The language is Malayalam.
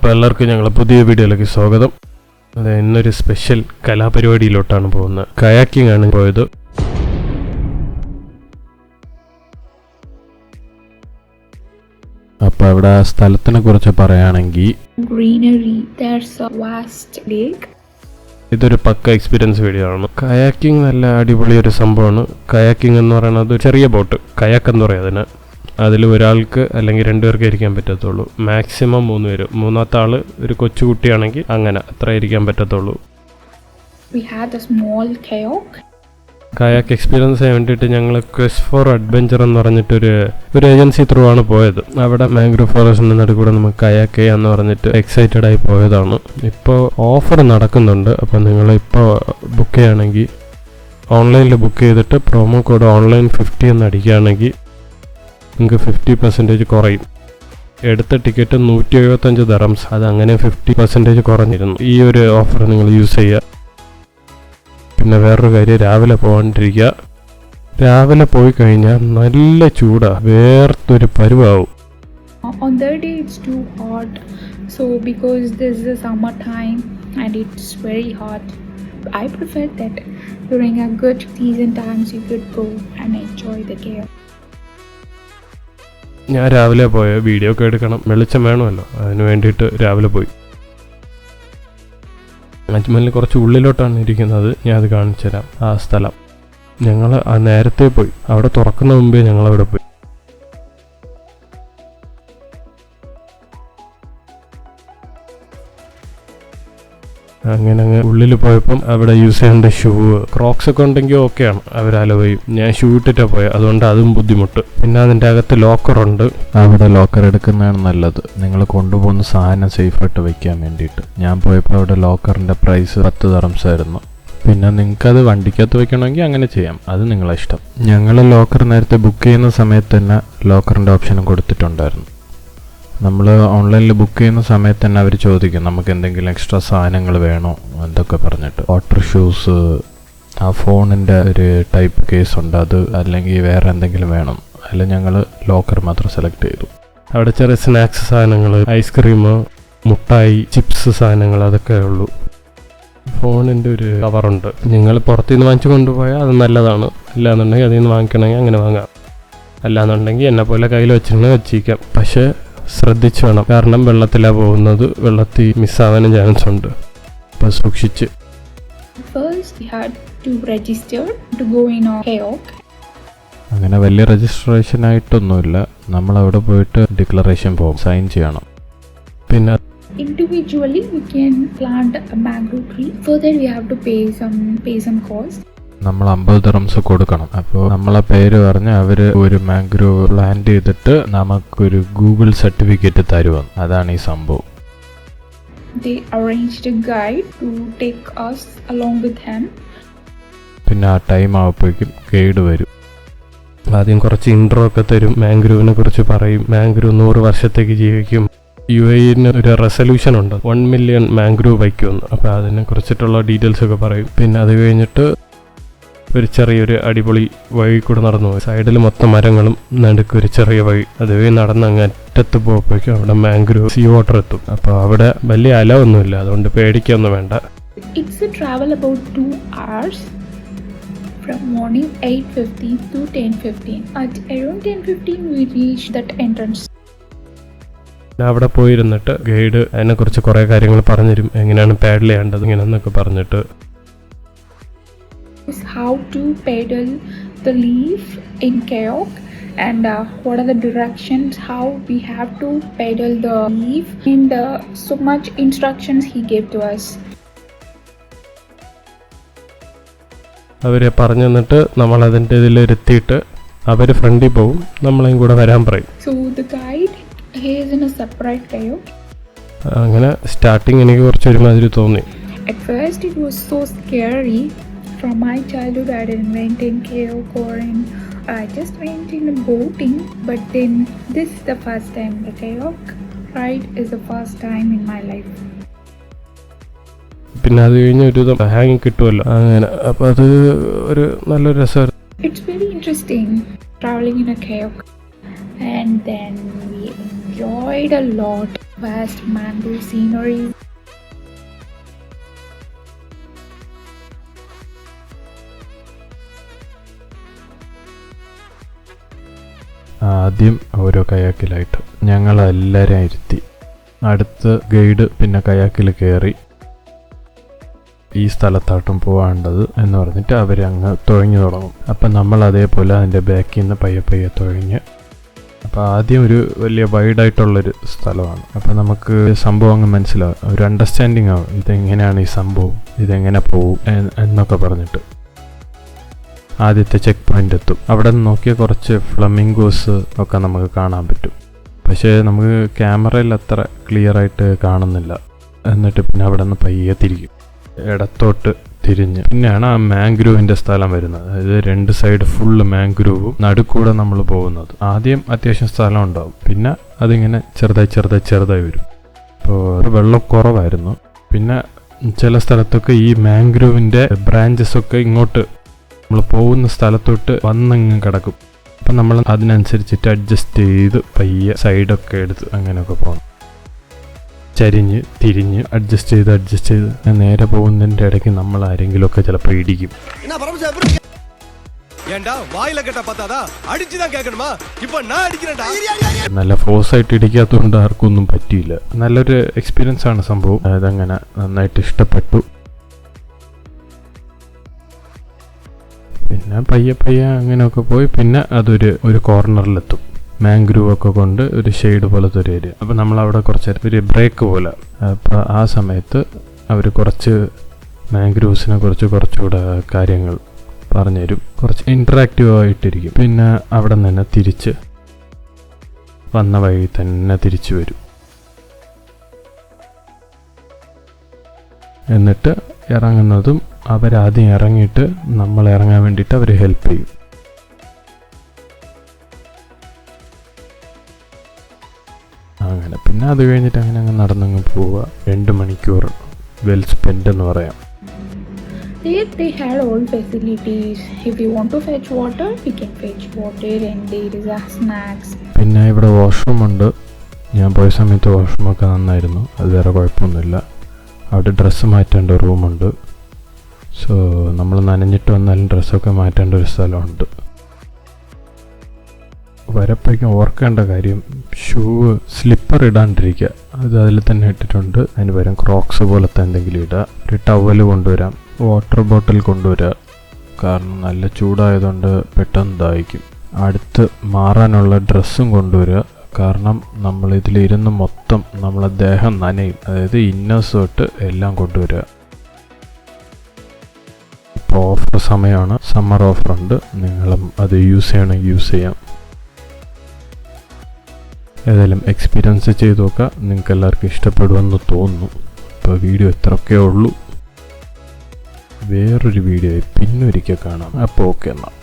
അപ്പോൾ എല്ലാവർക്കും ഞങ്ങളെ പുതിയ വീഡിയോയിലേക്ക് സ്വാഗതം. അതെ, ഇന്നൊരു സ്പെഷ്യൽ കലാപരിപാടിയിലോട്ടാണ് പോകുന്നത്. കയാക്കിംഗ് ആണ് പോയത്. അപ്പോൾ അവിടെ സ്ഥലത്തിനെ കുറിച്ച് പറയുകയാണെങ്കിൽ ഇതൊരു പക്ക എക്സ്പീരിയൻസ് വീഡിയോ ആണ്. കയാക്കിംഗ് നല്ല അടിപൊളി ഒരു സംഭവമാണ്. കയാക്കിംഗ് എന്ന് പറയുന്നത് ചെറിയ ബോട്ട്, കയാക്ക് എന്ന് പറയും അതിന്. അതിൽ ഒരാൾക്ക് അല്ലെങ്കിൽ 2 പേർക്ക് ഇരിക്കാൻ പറ്റത്തുള്ളൂ. മാക്സിമം 3 പേര്. മൂന്നാമത്തെ ആൾ ഒരു കൊച്ചുകുട്ടിയാണെങ്കിൽ അങ്ങനെ അത്ര ഇരിക്കാൻ പറ്റത്തുള്ളൂ. കയാക്ക് എക്സ്പീരിയൻസ് ചെയ്യാൻ വേണ്ടിയിട്ട് ഞങ്ങൾ ക്വസ്റ്റ് ഫോർ അഡ്വഞ്ചർ എന്ന് പറഞ്ഞിട്ടൊരു ഏജൻസി ത്രൂ ആണ് പോയത്. അവിടെ മാംഗ്രൂവ് ഫോറസ്റ്റിൻ്റെ നടുക്കൂടെ നമുക്ക് കയാക്ക് ചെയ്യാന്ന് പറഞ്ഞിട്ട് എക്സൈറ്റഡ് ആയി പോയതാണ്. ഇപ്പോൾ ഓഫർ നടക്കുന്നുണ്ട്. അപ്പോൾ നിങ്ങളിപ്പോൾ ബുക്ക് ചെയ്യുകയാണെങ്കിൽ ഓൺലൈനിൽ ബുക്ക് ചെയ്തിട്ട് പ്രൊമോ കോഡ് ഓൺലൈൻ 50 എന്ന് അടിക്കുകയാണെങ്കിൽ നിങ്ങൾക്ക് 50% കുറയും. എടുത്ത ടിക്കറ്റ് 175 ദിർഹംസ്. അതങ്ങനെ 50% കുറഞ്ഞിരുന്നു. ഈ ഒരു ഓഫർ നിങ്ങൾ യൂസ് ചെയ്യുക. പിന്നെ വേറൊരു കാര്യം, രാവിലെ പോകാണ്ടിരിക്കുക. രാവിലെ പോയി കഴിഞ്ഞാൽ നല്ല ചൂടാ, വേർത്തൊരു പരുവാവും. On that day it's too hot, so because this is the summer time and it's very hot, I prefer that during a good season times you could go and enjoy the chaos. ഞാൻ രാവിലെ പോയ വീഡിയോ ഒക്കെ എടുക്കണം, വെളിച്ചം വേണമല്ലോ, അതിന് വേണ്ടിയിട്ട് രാവിലെ പോയി. അജ്മലിന് കുറച്ച് ഉള്ളിലോട്ടാണ് ഇരിക്കുന്നത്. ഞാൻ അത് കാണിച്ചു തരാം. ആ സ്ഥലം ഞങ്ങൾ നേരത്തെ പോയി. അവിടെ തുറക്കുന്ന മുമ്പേ ഞങ്ങളവിടെ പോയി. അങ്ങനെ ഉള്ളിൽ പോയപ്പം അവിടെ യൂസ് ചെയ്യേണ്ട ഷൂ, ക്രോക്സ് ഒക്കെ ഉണ്ടെങ്കിൽ ഓക്കെയാണ്, അവരലവയും. ഞാൻ ഷൂ ഇട്ടിട്ടാണ് പോയത്, അതുകൊണ്ട് അതും ബുദ്ധിമുട്ട്. പിന്നെ അതിൻ്റെ അകത്ത് ലോക്കറുണ്ട്. അവിടെ ലോക്കർ എടുക്കുന്നതാണ് നല്ലത്, നിങ്ങൾ കൊണ്ടുപോകുന്ന സാധനം സേഫായിട്ട് വയ്ക്കാൻ വേണ്ടിയിട്ട്. ഞാൻ പോയപ്പോൾ അവിടെ ലോക്കറിൻ്റെ പ്രൈസ് 10 ദിർഹംസ് ആയിരുന്നു. പിന്നെ നിങ്ങൾക്കത് വണ്ടിക്കകത്ത് വെക്കണമെങ്കിൽ അങ്ങനെ ചെയ്യാം, അത് നിങ്ങളെ ഇഷ്ടം. ഞങ്ങൾ ലോക്കർ നേരത്തെ ബുക്ക് ചെയ്യുന്ന സമയത്ത് തന്നെ ലോക്കറിൻ്റെ ഓപ്ഷനും കൊടുത്തിട്ടുണ്ടായിരുന്നു. നമ്മൾ ഓൺലൈനിൽ ബുക്ക് ചെയ്യുന്ന സമയത്ത് തന്നെ അവർ ചോദിക്കും നമുക്ക് എന്തെങ്കിലും എക്സ്ട്രാ സാധനങ്ങൾ വേണോ എന്തൊക്കെ പറഞ്ഞിട്ട്. വാട്ടർ ഷൂസ്, ആ ഫോണിൻ്റെ ഒരു ടൈപ്പ് കേസ് ഉണ്ട്, അത് അല്ലെങ്കിൽ വേറെ എന്തെങ്കിലും വേണം. അതിൽ ഞങ്ങൾ ലോക്കർ മാത്രം സെലക്ട് ചെയ്തു. അവിടെ ചെറിയ സ്നാക്സ് സാധനങ്ങൾ, ഐസ്ക്രീം, മുട്ടായി, ചിപ്സ് സാധനങ്ങൾ, അതൊക്കെ ഉള്ളൂ. ഫോണിൻ്റെ ഒരു കവറുണ്ട്. നിങ്ങൾ പുറത്തുനിന്ന് വാങ്ങിച്ചു കൊണ്ടുപോയാൽ അത് നല്ലതാണ്. അല്ലാന്നുണ്ടെങ്കിൽ അതിൽ നിന്ന് വാങ്ങിക്കണമെങ്കിൽ അങ്ങനെ വാങ്ങാം. അല്ലാന്നുണ്ടെങ്കിൽ എന്നെ പോലെ കയ്യിൽ വെച്ചിട്ടുണ്ടെങ്കിൽ വെച്ചിരിക്കാം. പക്ഷേ ശ്രദ്ധിച്ചു വേണം, കാരണം വെള്ളത്തിലാണ് പോകുന്നത്, വെള്ളത്തിൽ മിസ്സാവാനും ചാൻസ് ഉണ്ട്. അപ്പോൾ സൂക്ഷിച്ച്. അങ്ങനെ വലിയ രജിസ്ട്രേഷൻ ആയിട്ടൊന്നുമില്ല. നമ്മളവിടെ പോയിട്ട് ഡിക്ലറേഷൻ പോകും, സൈൻ ചെയ്യണം. പിന്നെ individually we can plant a mangrove tree. For that we have to pay some cost. നമ്മൾ 50 ദിർഹംസ് കൊടുക്കണം. അപ്പോൾ നമ്മളെ പേര് പറഞ്ഞ് അവർ ഒരു മാംഗ്രൂവ് പ്ലാന്റ് ചെയ്തിട്ട് നമുക്കൊരു ഗൂഗിൾ സർട്ടിഫിക്കറ്റ് തരുമെന്ന്. അതാണ് ഈ സംഭവം. They arranged a guide to take us along with him. പിന്നെ ആ ടൈം ആവുമ്പോഴേക്കും ഗൈഡ് വരും. ആദ്യം കുറച്ച് ഇൻട്രോ ഒക്കെ തരും, മാംഗ്രൂവിനെ കുറിച്ച് പറയും. മാംഗ്രൂവ് 100 വർഷത്തേക്ക് ജീവിക്കും. UAE ഒരു റെസൊല്യൂഷൻ ഉണ്ട്, 1 മില്യൺ മാംഗ്രൂവ് വയ്ക്കുമെന്ന്. അപ്പോൾ അതിനെ കുറിച്ചിട്ടുള്ള ഡീറ്റെയിൽസ് ഒക്കെ പറയും. പിന്നെ അത് കഴിഞ്ഞിട്ട് ഒരു ചെറിയൊരു അടിപൊളി വഴി കൂടെ നടന്നു പോയി. സൈഡിൽ മൊത്തം മരങ്ങളും, നടുക്ക് ഒരു ചെറിയ വഴി. അതുവഴി നടന്ന് അങ്ങ് അറ്റത്ത് പോകുമ്പോഴേക്കും അവിടെ മാംഗ്രൂവ് സീ വാട്ടർ എത്തും. അപ്പോൾ അവിടെ വലിയ അലവൊന്നുമില്ല, അതുകൊണ്ട് പേടിക്കൊന്നും വേണ്ട. It's a travel about 2 hours from morning 8:50 to 10:15. At around 10:15 we reached that entrance. അവിടെ പോയിരുന്നിട്ട് ഗൈഡ് അതിനെക്കുറിച്ച് കുറേ കാര്യങ്ങൾ പറഞ്ഞുതരും. എങ്ങനെയാണ് പാഡൽ ചെയ്യേണ്ടത് ഇങ്ങനെയെന്നൊക്കെ പറഞ്ഞിട്ട്. How to pedal the leaf in kayak and what are the directions, how we have to pedal the leaf, and so much instructions he gave to us. അവരെ പറഞ്ഞു തന്നിട്ട് നമ്മൾ അതിൻ്റെ ഇതിലിരുത്തിയിട്ട് അവർ ഫ്രണ്ടിൽ പോവും, നമ്മളെയും കൂടെ വരാൻ പറയും. So the guide, he is in a separate kayak. അങ്ങനെ സ്റ്റാർട്ടിങ് എനിക്ക് കുറച്ച് ഒരുമാതിരി തോന്നി. At first it was so scary. From my childhood I didn't went in kayak or I just went in boating, but then this is the first time. The kayak ride is the first time in my life. പിന്നെ അത് കഴിഞ്ഞ് ഒരു ഹാങ് കിട്ടുമല്ലോ അങ്ങനെ. അപ്പോൾ അത് ഒരു നല്ലൊരു രസമായിരുന്നു. It's very interesting traveling in a kayak, and then we enjoyed a lot. Vast mango scenery. ആദ്യം ഓരോ കയാക്കിലായിട്ട് ഞങ്ങളെല്ലാവരും ഇരുത്തി. അടുത്ത് ഗൈഡ് പിന്നെ കയാക്കിൽ കയറി ഈ സ്ഥലത്താട്ടും പോകേണ്ടത് എന്ന് പറഞ്ഞിട്ട് അവരങ്ങ് തുഴഞ്ഞു തുടങ്ങും. അപ്പം നമ്മൾ അതേപോലെ അതിൻ്റെ ബാക്കിൽ നിന്ന് പയ്യെ തുഴഞ്ഞ്. അപ്പോൾ ആദ്യം ഒരു വലിയ വൈഡായിട്ടുള്ളൊരു സ്ഥലമാണ്. അപ്പോൾ നമുക്ക് സംഭവം അങ്ങ് മനസ്സിലാവും, ഒരു അണ്ടർസ്റ്റാൻഡിങ് ആവും, ഇതെങ്ങനെയാണ് ഈ സംഭവം, ഇതെങ്ങനെ പോവും എന്നൊക്കെ പറഞ്ഞിട്ട്. ആദ്യത്തെ ചെക്ക് പോയിന്റ് എത്തും. അവിടെ നിന്ന് നോക്കിയാൽ കുറച്ച് ഫ്ലമിംഗോസ് ഒക്കെ നമുക്ക് കാണാൻ പറ്റും. പക്ഷേ നമുക്ക് ക്യാമറയിൽ അത്ര ക്ലിയർ ആയിട്ട് കാണുന്നില്ല. എന്നിട്ട് പിന്നെ അവിടെ നിന്ന് പയ്യെ തിരിക്കും, ഇടത്തോട്ട് തിരിഞ്ഞ്. പിന്നെയാണ് ആ മാംഗ്രൂവിൻ്റെ സ്ഥലം വരുന്നത്. അതായത് 2 സൈഡ് ഫുള്ള് മാംഗ്രൂവും നടുക്കൂടെ നമ്മൾ പോകുന്നത്. ആദ്യം അത്യാവശ്യം സ്ഥലം ഉണ്ടാവും, പിന്നെ അതിങ്ങനെ ചെറുതായി വരും. അപ്പോൾ വെള്ളം കുറവായിരുന്നു. പിന്നെ ചില സ്ഥലത്തൊക്കെ ഈ മാംഗ്രൂവിൻ്റെ ബ്രാഞ്ചസ് ഒക്കെ ഇങ്ങോട്ട് നമ്മൾ പോകുന്ന സ്ഥലത്തോട്ട് വന്നങ്ങ് കിടക്കും. അപ്പം നമ്മൾ അതിനനുസരിച്ചിട്ട് അഡ്ജസ്റ്റ് ചെയ്ത് പയ്യെ സൈഡൊക്കെ എടുത്ത് അങ്ങനെയൊക്കെ പോകണം. ചരിഞ്ഞ് തിരിഞ്ഞ് അഡ്ജസ്റ്റ് ചെയ്ത് നേരെ പോകുന്നതിൻ്റെ ഇടയ്ക്ക് നമ്മൾ ആരെങ്കിലുമൊക്കെ ചിലപ്പോൾ ഇടിക്കും. നല്ല ഫോഴ്സ് ആയിട്ട് ഇടിക്കാത്തതുകൊണ്ട് ആർക്കും ഒന്നും പറ്റിയില്ല. നല്ലൊരു എക്സ്പീരിയൻസ് ആണ് സംഭവം. അതങ്ങനെ നന്നായിട്ട് ഇഷ്ടപ്പെട്ടു. പിന്നെ പയ്യെ അങ്ങനെയൊക്കെ പോയി പിന്നെ ഒരു കോർണറിലെത്തും. മാംഗ്രൂവ് ഒക്കെ കൊണ്ട് ഒരു ഷെയ്ഡ് പോലത്തെ ഒരു ഏരിയ. അപ്പോൾ നമ്മളവിടെ കുറച്ച് ഒരു ബ്രേക്ക് പോലെ. അപ്പോൾ ആ സമയത്ത് അവർ കുറച്ച് മാംഗ്രൂവ്സിനെ കുറച്ചുകൂടെ കാര്യങ്ങൾ പറഞ്ഞുതരും. കുറച്ച് ഇൻറ്ററാക്റ്റീവ് ആയിട്ടിരിക്കും. പിന്നെ അവിടെ നിന്ന് തന്നെ തിരിച്ച് വന്ന വഴി തന്നെ തിരിച്ചു വരും. എന്നിട്ട് ഇറങ്ങുന്നതും അവരാദ്യം ഇറങ്ങിയിട്ട് നമ്മൾ ഇറങ്ങാൻ വേണ്ടിയിട്ട് അവർ ഹെൽപ്പ് ചെയ്യും. അങ്ങനെ പിന്നെ അത് കഴിഞ്ഞിട്ട് അങ്ങനെ നടന്നങ്ങ് പോവുക. 2 മണിക്കൂർ വെൽ സ്പെൻഡ് എന്ന് പറയാം. They had all facilities. If you want to fetch water, we can fetch water, and there is a snacks. പിന്നെ ഇവിടെ വാഷ്റൂം ഉണ്ട്. ഞാൻ പോയ സമയത്ത് വാഷ്റൂമൊക്കെ നന്നായിരുന്നു, അത് വേറെ കുഴപ്പമൊന്നുമില്ല. അവിടെ ഡ്രസ്സ് മാറ്റേണ്ട റൂമുണ്ട്. സോ നമ്മൾ നനഞ്ഞിട്ട് വന്നാലും ഡ്രസ്സൊക്കെ മാറ്റേണ്ട ഒരു സ്ഥലമുണ്ട്. വരപ്പോഴേക്കും ഓർക്കേണ്ട കാര്യം, സ്ലിപ്പർ ഇടാണ്ടിരിക്കുക. അത് അതിൽ തന്നെ ഇട്ടിട്ടുണ്ട്. അതിന് പകരം ക്രോക്സ് പോലത്തെ എന്തെങ്കിലും ഇടുക. ഒരു ടവൽ കൊണ്ടുവരാം, വാട്ടർ ബോട്ടിൽ കൊണ്ടുവരിക. കാരണം നല്ല ചൂടായതുകൊണ്ട് പെട്ടെന്ന് ദാഹിക്കും. അടുത്ത് മാറാനുള്ള ഡ്രസ്സും കൊണ്ടുവരിക. കാരണം നമ്മളിതിലിരുന്ന് മൊത്തം നമ്മളെ ദേഹം നനയും. അതായത് ഇന്നേഴ്സ് തൊട്ട് എല്ലാം കൊണ്ടുവരിക. ഇപ്പോൾ ഓഫർ സമയമാണ്, സമ്മർ ഓഫറുണ്ട്. നിങ്ങളും അത് യൂസ് ചെയ്യണമെങ്കിൽ യൂസ് ചെയ്യാം. ഏതായാലും എക്സ്പീരിയൻസ് ചെയ്ത് നോക്കാം. നിങ്ങൾക്ക് എല്ലാവർക്കും ഇഷ്ടപ്പെടുമെന്ന് തോന്നുന്നു. ഇപ്പോൾ വീഡിയോ ഇത്രയൊക്കെ ഉള്ളൂ. വേറൊരു വീഡിയോ പിന്നൊരിക്കൽ കാണാം. അപ്പോൾ ഓക്കെ എന്നാൽ.